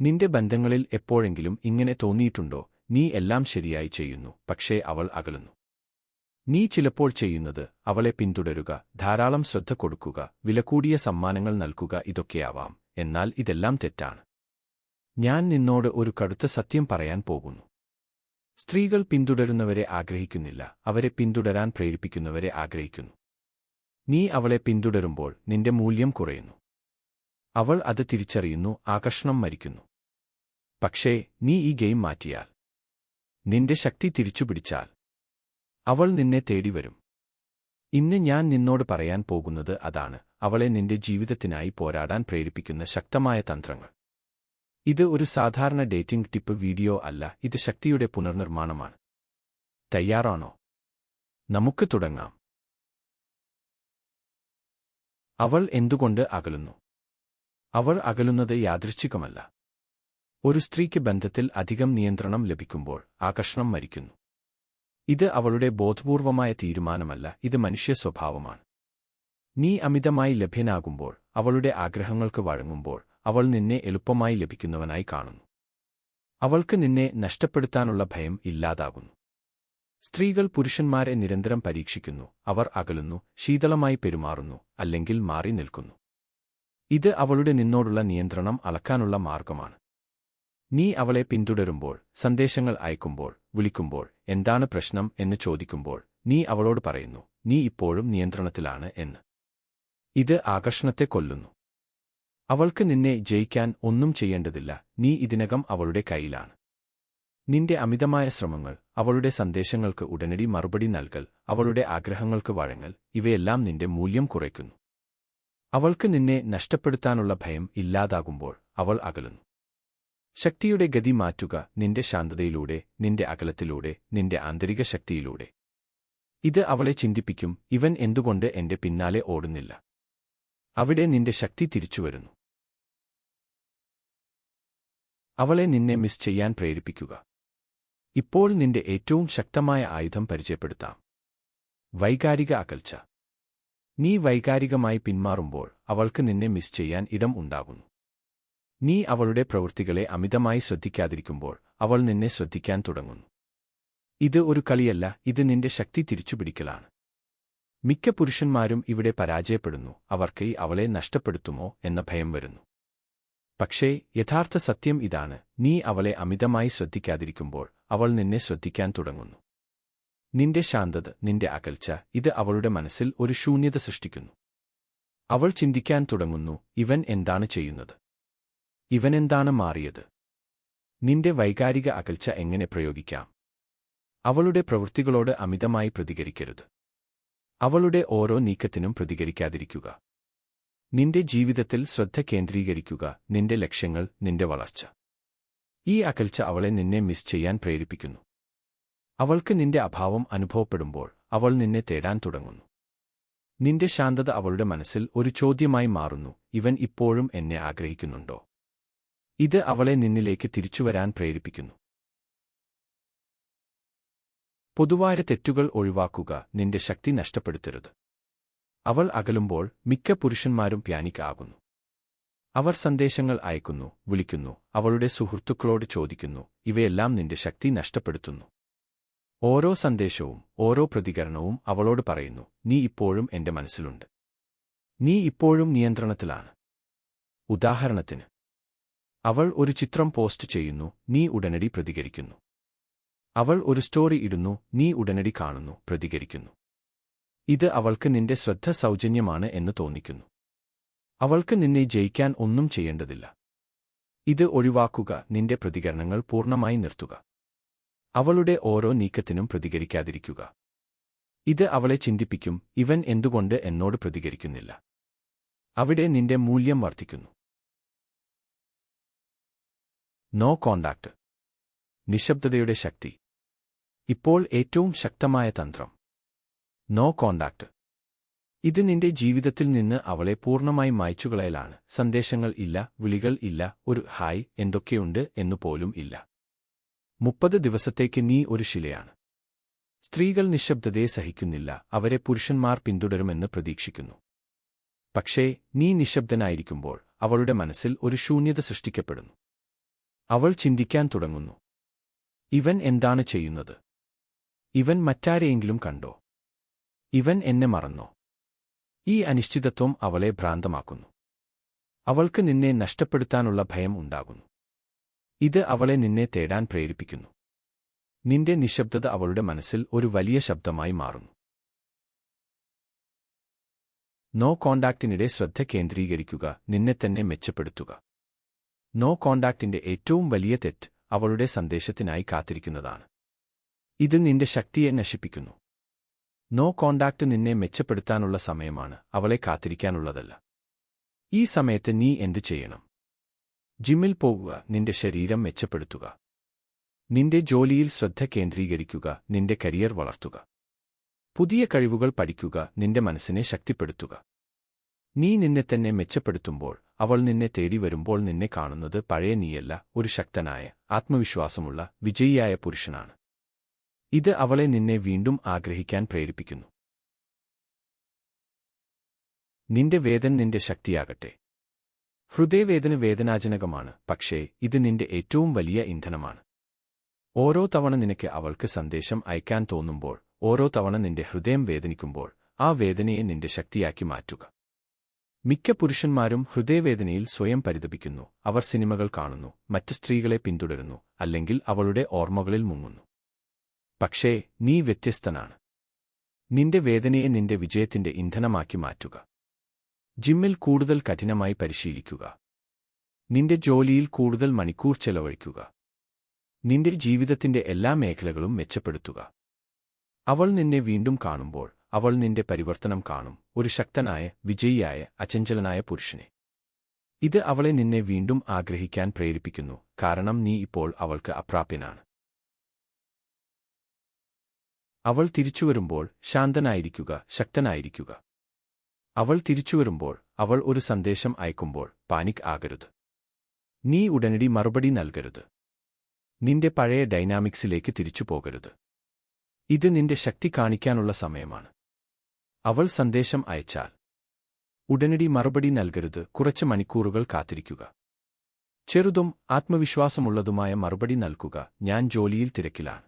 നിന്റെ ബന്ധങ്ങളിൽ എപ്പോഴെങ്കിലും ഇങ്ങനെ തോന്നിയിട്ടുണ്ടോ, നീ എല്ലാം ശരിയായി ചെയ്യുന്നു, പക്ഷേ അവൾ അകലുന്നു? നീ ചിലപ്പോൾ ചെയ്യുന്നത് അവളെ പിന്തുടരുക, ധാരാളം ശ്രദ്ധ കൊടുക്കുക, വിലകൂടിയ സമ്മാനങ്ങൾ നൽകുക, ഇതൊക്കെയാവാം. എന്നാൽ ഇതെല്ലാം തെറ്റാണ്. ഞാൻ നിന്നോട് ഒരു കടുത്ത സത്യം പറയാൻ പോകുന്നു. സ്ത്രീകൾ പിന്തുടരുന്നവരെ ആഗ്രഹിക്കുന്നില്ല, അവരെ പിന്തുടരാൻ പ്രേരിപ്പിക്കുന്നവരെ ആഗ്രഹിക്കുന്നു. നീ അവളെ പിന്തുടരുമ്പോൾ നിന്റെ മൂല്യം കുറയുന്നു. അവൾ അത് തിരിച്ചറിയുന്നു, ആകർഷണം മരിക്കുന്നു. പക്ഷേ നീ ഈ ഗെയിം മാറ്റിയാൽ, നിന്റെ ശക്തി തിരിച്ചുപിടിച്ചാൽ, അവൾ നിന്നെ തേടിവരും. ഇന്ന് ഞാൻ നിന്നോട് പറയാൻ പോകുന്നത് അതാണ്, അവളെ നിന്റെ ജീവിതത്തിനായി പോരാടാൻ പ്രേരിപ്പിക്കുന്ന ശക്തമായ തന്ത്രങ്ങൾ. ഇത് ഒരു സാധാരണ ഡേറ്റിംഗ് ടിപ്പ് വീഡിയോ അല്ല, ഇത് ശക്തിയുടെ പുനർനിർമ്മാണമാണ്. തയ്യാറാണോ? നമുക്ക് തുടങ്ങാം. അവൾ എന്തുകൊണ്ട് അകലുന്നു? അവൾ അകലുന്നത് യാദൃച്ഛികമല്ല. ഒരു സ്ത്രീക്ക് ബന്ധത്തിൽ അധികം നിയന്ത്രണം ലഭിക്കുമ്പോൾ ആകർഷണം മരിക്കുന്നു. ഇത് അവളുടെ ബോധപൂർവമായ തീരുമാനമല്ല, ഇത് മനുഷ്യ സ്വഭാവമാണ്. നീ അമിതമായി ലഭ്യനാകുമ്പോൾ, അവളുടെ ആഗ്രഹങ്ങൾക്ക് വഴങ്ങുമ്പോൾ, അവൾ നിന്നെ എളുപ്പമായി ലഭിക്കുന്നവനായി കാണുന്നു. അവൾക്ക് നിന്നെ നഷ്ടപ്പെടുത്താനുള്ള ഭയം ഇല്ലാതാകുന്നു. സ്ത്രീകൾ പുരുഷന്മാരെ നിരന്തരം പരീക്ഷിക്കുന്നു, അവർ അകലുന്നു, ശീതളമായി പെരുമാറുന്നു, അല്ലെങ്കിൽ മാറി നിൽക്കുന്നു. ഇത് അവളുടെ നിന്നോടുള്ള നിയന്ത്രണം അളക്കാനുള്ള മാർഗമാണ്. നീ അവളെ പിന്തുടരുമ്പോൾ, സന്ദേശങ്ങൾ അയക്കുമ്പോൾ, വിളിക്കുമ്പോൾ, എന്താണ് പ്രശ്നം എന്ന് ചോദിക്കുമ്പോൾ, നീ അവളോട് പറയുന്നു, നീ ഇപ്പോഴും നിയന്ത്രണത്തിലാണ് എന്ന്. ഇത് ആകർഷണത്തെ കൊല്ലുന്നു. അവൾക്ക് നിന്നെ ജയിക്കാൻ ഒന്നും ചെയ്യേണ്ടതില്ല, നീ ഇതിനകം അവളുടെ കയ്യിലാണ്. നിന്റെ അമിതമായ ശ്രമങ്ങൾ, അവളുടെ സന്ദേശങ്ങൾക്ക് ഉടനടി മറുപടി നൽകൽ, അവളുടെ ആഗ്രഹങ്ങൾക്ക് വഴങ്ങൽ, ഇവയെല്ലാം നിന്റെ മൂല്യം കുറയ്ക്കുന്നു. അവൾക്ക് നിന്നെ നഷ്ടപ്പെടുത്താനുള്ള ഭയം ഇല്ലാതാകുമ്പോൾ അവൾ അകലുന്നു. ശക്തിയുടെ ഗതി മാറ്റുക, നിന്റെ ശാന്തതയിലൂടെ, നിന്റെ അകലത്തിലൂടെ, നിന്റെ ആന്തരിക ശക്തിയിലൂടെ. ഇത് അവളെ ചിന്തിപ്പിക്കും, ഇവൻ എന്തുകൊണ്ട് എന്റെ പിന്നാലെ ഓടുന്നില്ല? അവിടെ നിന്റെ ശക്തി തിരിച്ചുവരുന്നു. അവളെ നിന്നെ മിസ് ചെയ്യാൻ പ്രേരിപ്പിക്കുക. ഇപ്പോൾ നിന്റെ ഏറ്റവും ശക്തമായ ആയുധം പരിചയപ്പെടുത്താം: വൈകാരിക അകൽച്ച. നീ വൈകാരികമായി പിന്മാറുമ്പോൾ അവൾക്ക് നിന്നെ മിസ് ചെയ്യാൻ ഇടം ഉണ്ടാകുന്നു. നീ അവളുടെ പ്രവൃത്തികളെ അമിതമായി ശ്രദ്ധിക്കാതിരിക്കുമ്പോൾ അവൾ നിന്നെ ശ്രദ്ധിക്കാൻ തുടങ്ങുന്നു. ഇത് ഒരു കളിയല്ല, ഇത് നിന്റെ ശക്തി തിരിച്ചുപിടിക്കലാണ്. മിക്ക പുരുഷന്മാരും ഇവിടെ പരാജയപ്പെടുന്നു, അവർക്ക് അവളെ നഷ്ടപ്പെടുത്തുമോ എന്ന ഭയം വരുന്നു. പക്ഷേ യഥാർത്ഥ സത്യം ഇതാണ്, നീ അവളെ അമിതമായി ശ്രദ്ധിക്കാതിരിക്കുമ്പോൾ അവൾ നിന്നെ ശ്രദ്ധിക്കാൻ തുടങ്ങുന്നു. നിന്റെ ശാന്തത, നിന്റെ അകൽച്ച, ഇത് അവളുടെ മനസ്സിൽ ഒരു ശൂന്യത സൃഷ്ടിക്കുന്നു. അവൾ ചിന്തിക്കാൻ തുടങ്ങുന്നു, ഇവൻ എന്താണ് ചെയ്യുന്നത്? ഇവനെന്താണ് മാറിയത്? നിന്റെ വൈകാരിക അകൽച്ച എങ്ങനെ പ്രയോഗിക്കാം? അവളുടെ പ്രവൃത്തികളോട് അമിതമായി പ്രതികരിക്കരുത്. അവളുടെ ഓരോ നീക്കത്തിനും പ്രതികരിക്കാതിരിക്കുക. നിന്റെ ജീവിതത്തിൽ ശ്രദ്ധ കേന്ദ്രീകരിക്കുക, നിന്റെ ലക്ഷ്യങ്ങൾ, നിന്റെ വളർച്ച. ഈ അകൽച്ച അവളെ നിന്നെ മിസ് ചെയ്യാൻ പ്രേരിപ്പിക്കുന്നു. അവൾക്ക് നിന്റെ അഭാവം അനുഭവപ്പെടുമ്പോൾ അവൾ നിന്നെ തേടാൻ തുടങ്ങുന്നു. നിന്റെ ശാന്തത അവളുടെ മനസ്സിൽ ഒരു ചോദ്യമായി മാറുന്നു, ഇവൻ ഇപ്പോഴും എന്നെ ആഗ്രഹിക്കുന്നുണ്ടോ? ഇത് അവളെ നിന്നിലേക്ക് തിരിച്ചുവരാൻ പ്രേരിപ്പിക്കുന്നു. പൊതുവായ തെറ്റുകൾ ഒഴിവാക്കുക, നിന്റെ ശക്തി നഷ്ടപ്പെടുത്തരുത്. അവൾ അകലുമ്പോൾ മിക്ക പുരുഷന്മാരും പാനിക് ആകുന്നു. അവർ സന്ദേശങ്ങൾ അയക്കുന്നു, വിളിക്കുന്നു, അവളുടെ സുഹൃത്തുക്കളോട് ചോദിക്കുന്നു, ഇവയെല്ലാം നിന്റെ ശക്തി നഷ്ടപ്പെടുത്തുന്നു. ഓരോ സന്ദേശവും, ഓരോ പ്രതികരണവും അവളോട് പറയുന്നു, നീ ഇപ്പോഴും എന്റെ മനസ്സിലുണ്ട്. നീ ഇപ്പോഴും നിയന്ത്രണത്തിലാണ്. ഉദാഹരണത്തിന്, അവൾ ഒരു ചിത്രം പോസ്റ്റ് ചെയ്യുന്നു, നീ ഉടനടി പ്രതികരിക്കുന്നു. അവൾ ഒരു സ്റ്റോറി ഇടുന്നു, നീ ഉടനടി കാണുന്നു, പ്രതികരിക്കുന്നു. ഇത് അവൾക്ക് നിന്റെ ശ്രദ്ധ സൗജന്യമാണ് എന്ന് തോന്നിക്കുന്നു. അവൾക്ക് നിന്നെ ജയിക്കാൻ ഒന്നും ചെയ്യേണ്ടതില്ല. ഇത് ഒഴിവാക്കുക, നിന്റെ പ്രതികരണങ്ങൾ പൂർണ്ണമായി നിർത്തുക. അവളുടെ ഓരോ നീക്കത്തിനും പ്രതികരിക്കാതിരിക്കുക. ഇത് അവളെ ചിന്തിപ്പിക്കും, ഇവൻ എന്തുകൊണ്ട് എന്നോട് പ്രതികരിക്കുന്നില്ല? അവിടെ നിന്റെ മൂല്യം വർദ്ധിക്കുന്നു. No contact. നിശബ്ദതയുടെ ശക്തി. ഇപ്പോൾ ഏറ്റവും ശക്തമായ തന്ത്രം: നോ കോണ്ടാക്ട്. ഇത് നിന്റെ ജീവിതത്തിൽ നിന്ന് അവളെ പൂർണ്ണമായി മായ്ച്ചുകളയലാണ്. സന്ദേശങ്ങൾ ഇല്ല, വിളികൾ ഇല്ല, ഒരു ഹായ് എന്തൊക്കെയുണ്ട് എന്നുപോലും ഇല്ല. 30 ദിവസത്തേക്ക് നീ ഒരു ശിലയാണ്. സ്ത്രീകൾ നിശബ്ദതയെ സഹിക്കുന്നില്ല, അവരെ പുരുഷന്മാർ പിന്തുടരുമെന്ന് പ്രതീക്ഷിക്കുന്നു. പക്ഷേ നീ നിശബ്ദനായിരിക്കുമ്പോൾ അവളുടെ മനസ്സിൽ ഒരു ശൂന്യത സൃഷ്ടിക്കപ്പെടുന്നു. അവൾ ചിന്തിക്കാൻ തുടങ്ങുന്നു. ഇവൻ എന്താണ് ചെയ്യുന്നത്? ഇവൻ മറ്റാരെയെങ്കിലും കണ്ടോ? ഇവൻ എന്നെ മറന്നോ? ഈ അനിശ്ചിതത്വം അവളെ ഭ്രാന്തമാക്കുന്നു. അവൾക്ക് നിന്നെ നഷ്ടപ്പെടുത്താനുള്ള ഭയം ഉണ്ടാകുന്നു. ഇത് അവളെ നിന്നെ തേടാൻ പ്രേരിപ്പിക്കുന്നു. നിന്റെ നിശബ്ദത അവളുടെ മനസ്സിൽ ഒരു വലിയ ശബ്ദമായി മാറുന്നു. നോ കോണ്ടാക്റ്റിനിടെ ശ്രദ്ധ കേന്ദ്രീകരിക്കുക, നിന്നെ തന്നെ മെച്ചപ്പെടുത്തുക. നോ കോണ്ടാക്റ്റിന്റെ ഏറ്റവും വലിയ തെറ്റ് അവളുടെ സന്ദേശത്തിനായി കാത്തിരിക്കുന്നതാണ്. ഇത് നിന്റെ ശക്തിയെ നശിപ്പിക്കുന്നു. നോ കോണ്ടാക്റ്റ് നിന്നെ മെച്ചപ്പെടുത്താനുള്ള സമയമാണ്, അവളെ കാത്തിരിക്കാനുള്ളതല്ല. ഈ സമയത്ത് നീ എന്തു ചെയ്യണം? ജിമ്മിൽ പോകുക, നിന്റെ ശരീരം മെച്ചപ്പെടുത്തുക. നിന്റെ ജോലിയിൽ ശ്രദ്ധ കേന്ദ്രീകരിക്കുക, നിന്റെ കരിയർ വളർത്തുക. പുതിയ കഴിവുകൾ പഠിക്കുക, നിന്റെ മനസ്സിനെ ശക്തിപ്പെടുത്തുക. നീ നിന്നെ തന്നെ മെച്ചപ്പെടുത്തുമ്പോൾ അവൾ നിന്നെ തേടി വരുമ്പോൾ നിന്നെ കാണുന്നത് പഴയ നീയല്ല, ഒരു ശക്തനായ, ആത്മവിശ്വാസമുള്ള, വിജയിയായ പുരുഷനാണ്. ഇത് അവളെ നിന്നെ വീണ്ടും ആഗ്രഹിക്കാൻ പ്രേരിപ്പിക്കുന്നു. നിന്റെ വേദന നിന്റെ ശക്തിയാകട്ടെ. ഹൃദയവേദന വേദനാജനകമാണ്, പക്ഷേ ഇത് നിന്റെ ഏറ്റവും വലിയ ഇന്ധനമാണ്. ഓരോ തവണ നിനക്ക് അവൾക്ക് സന്ദേശം അയക്കാൻ തോന്നുമ്പോൾ, ഓരോ തവണ നിന്റെ ഹൃദയം വേദനിക്കുമ്പോൾ, ആ വേദനയെ നിന്റെ ശക്തിയാക്കി മാറ്റുക. മിക്ക പുരുഷന്മാരും ഹൃദയവേദനയിൽ സ്വയം പരിതപിക്കുന്നു. അവർ സിനിമകൾ കാണുന്നു, മറ്റ് സ്ത്രീകളെ പിന്തുടരുന്നു, അല്ലെങ്കിൽ അവളുടെ ഓർമ്മകളിൽ മുങ്ങുന്നു. പക്ഷേ നീ വ്യത്യസ്തനാണ്. നിന്റെ വേദനയെ നിന്റെ വിജയത്തിന്റെ ഇന്ധനമാക്കി മാറ്റുക. ജിമ്മിൽ കൂടുതൽ കഠിനമായി പരിശീലിക്കുക. നിന്റെ ജോലിയിൽ കൂടുതൽ മണിക്കൂർ ചെലവഴിക്കുക. നിന്റെ ജീവിതത്തിന്റെ എല്ലാ മേഖലകളും മെച്ചപ്പെടുത്തുക. അവൾ നിന്നെ വീണ്ടും കാണുമ്പോൾ അവൾ നിന്റെ പരിവർത്തനം കാണും, ഒരു ശക്തനായ, വിജയിയായ, അചഞ്ചലനായ പുരുഷനെ. ഇത് അവളെ നിന്നെ വീണ്ടും ആഗ്രഹിക്കാൻ പ്രേരിപ്പിക്കുന്നു, കാരണം നീ ഇപ്പോൾ അവൾക്ക് അപ്രാപ്യനാണ്. അവൾ തിരിച്ചുവരുമ്പോൾ ശാന്തനായിരിക്കുക, ശക്തനായിരിക്കുക. അവൾ തിരിച്ചുവരുമ്പോൾ, അവൾ ഒരു സന്ദേശം അയക്കുമ്പോൾ പാനിക് ആകരുത്. നീ ഉടനടി മറുപടി നൽകരുത്. നിന്റെ പഴയ ഡൈനാമിക്സിലേക്ക് തിരിച്ചു പോകരുത്. ഇത് നിന്റെ ശക്തി കാണിക്കാനുള്ള സമയമാണ്. അവൾ സന്ദേശം അയച്ചാൽ ഉടനടി മറുപടി നൽകരുത്, കുറച്ച് മണിക്കൂറുകൾ കാത്തിരിക്കുക. ചെറുതും ആത്മവിശ്വാസമുള്ളതുമായ മറുപടി നൽകുക. ഞാൻ ജോലിയിൽ തിരക്കിലാണ്.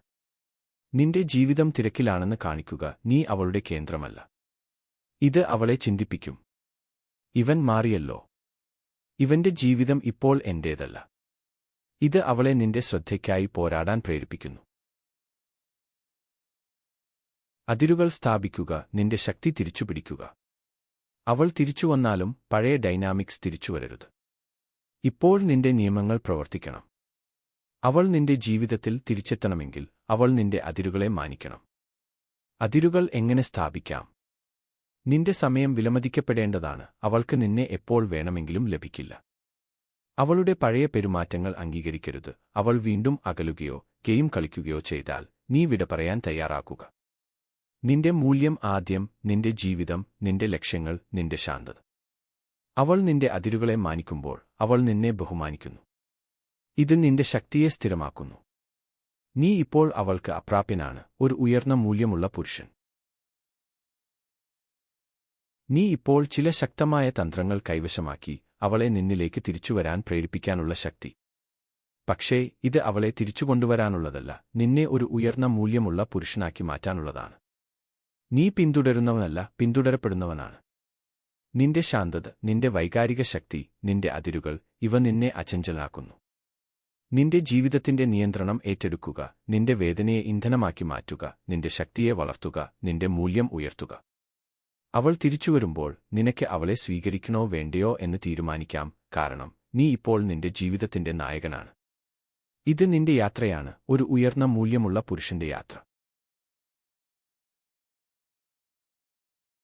നിന്റെ ജീവിതം തിരക്കിലാണെന്ന് കാണിക്കുക, നീ അവളുടെ കേന്ദ്രമല്ല. ഇത് അവളെ ചിന്തിപ്പിക്കും. ഇവൻ മാറിയല്ലോ. ഇവന്റെ ജീവിതം ഇപ്പോൾ എന്റേതല്ല. ഇത് അവളെ നിന്റെ ശ്രദ്ധയ്ക്കായി പോരാടാൻ പ്രേരിപ്പിക്കുന്നു. അതിരുകൾ സ്ഥാപിക്കുക, നിന്റെ ശക്തി തിരിച്ചുപിടിക്കുക. അവൾ തിരിച്ചുവന്നാലും പഴയ ഡൈനാമിക്സ് തിരിച്ചുവരരുത്. ഇപ്പോൾ നിന്റെ നിയമങ്ങൾ പ്രവർത്തിക്കണം. അവൾ നിന്റെ ജീവിതത്തിൽ തിരിച്ചെത്തണമെങ്കിൽ അവൾ നിന്റെ അതിരുകളെ മാനിക്കണം. അതിരുകൾ എങ്ങനെ സ്ഥാപിക്കാം? നിന്റെ സമയം വിലമതിക്കപ്പെടേണ്ടതാണ്. അവൾക്ക് നിന്നെ എപ്പോൾ വേണമെങ്കിലും ലഭിക്കില്ല. അവളുടെ പഴയ പെരുമാറ്റങ്ങൾ അംഗീകരിക്കരുത്. അവൾ വീണ്ടും അകലുകയോ ഗെയിം കളിക്കുകയോ ചെയ്താൽ നീ വിട പറയാൻ തയ്യാറാക്കുക. നിന്റെ മൂല്യം ആദ്യം, നിന്റെ ജീവിതം, നിന്റെ ലക്ഷ്യങ്ങൾ, നിന്റെ ശാന്തത. അവൾ നിന്റെ അതിരുകളെ മാനിക്കുമ്പോൾ അവൾ നിന്നെ ബഹുമാനിക്കുന്നു. ഇത് നിന്റെ ശക്തിയെ സ്ഥിരമാക്കുന്നു. നീ ഇപ്പോൾ അവൾക്ക് അപ്രാപ്യനാണ്, ഒരു ഉയർന്ന മൂല്യമുള്ള പുരുഷൻ. നീ ഇപ്പോൾ ചില ശക്തമായ തന്ത്രങ്ങൾ കൈവശമാക്കി, അവളെ നിന്നിലേക്ക് തിരിച്ചുവരാൻ പ്രേരിപ്പിക്കാനുള്ള ശക്തി. പക്ഷേ ഇത് അവളെ തിരിച്ചുകൊണ്ടുവരാനുള്ളതല്ല, നിന്നെ ഒരു ഉയർന്ന മൂല്യമുള്ള പുരുഷനാക്കി മാറ്റാനുള്ളതാണ്. നീ പിന്തുടരുന്നവനല്ല, പിന്തുടരപ്പെടുന്നവനാണ്. നിന്റെ ശാന്തത, നിന്റെ വൈകാരിക ശക്തി, നിന്റെ അതിരുകൾ, ഇവ നിന്നെ അചഞ്ചലനാക്കുന്നു. നിന്റെ ജീവിതത്തിന്റെ നിയന്ത്രണം ഏറ്റെടുക്കുക, നിന്റെ വേദനയെ ഇന്ധനമാക്കി മാറ്റുക, നിന്റെ ശക്തിയെ വളർത്തുക, നിന്റെ മൂല്യം ഉയർത്തുക. അവൾ തിരിച്ചുവരുമ്പോൾ നിനക്ക് അവളെ സ്വീകരിക്കണോ വേണ്ടയോ എന്ന് തീരുമാനിക്കാം, കാരണം നീ ഇപ്പോൾ നിന്റെ ജീവിതത്തിന്റെ നായകനാണ്. ഇത് നിന്റെ യാത്രയാണ്, ഒരു ഉയർന്ന മൂല്യമുള്ള പുരുഷന്റെ യാത്ര.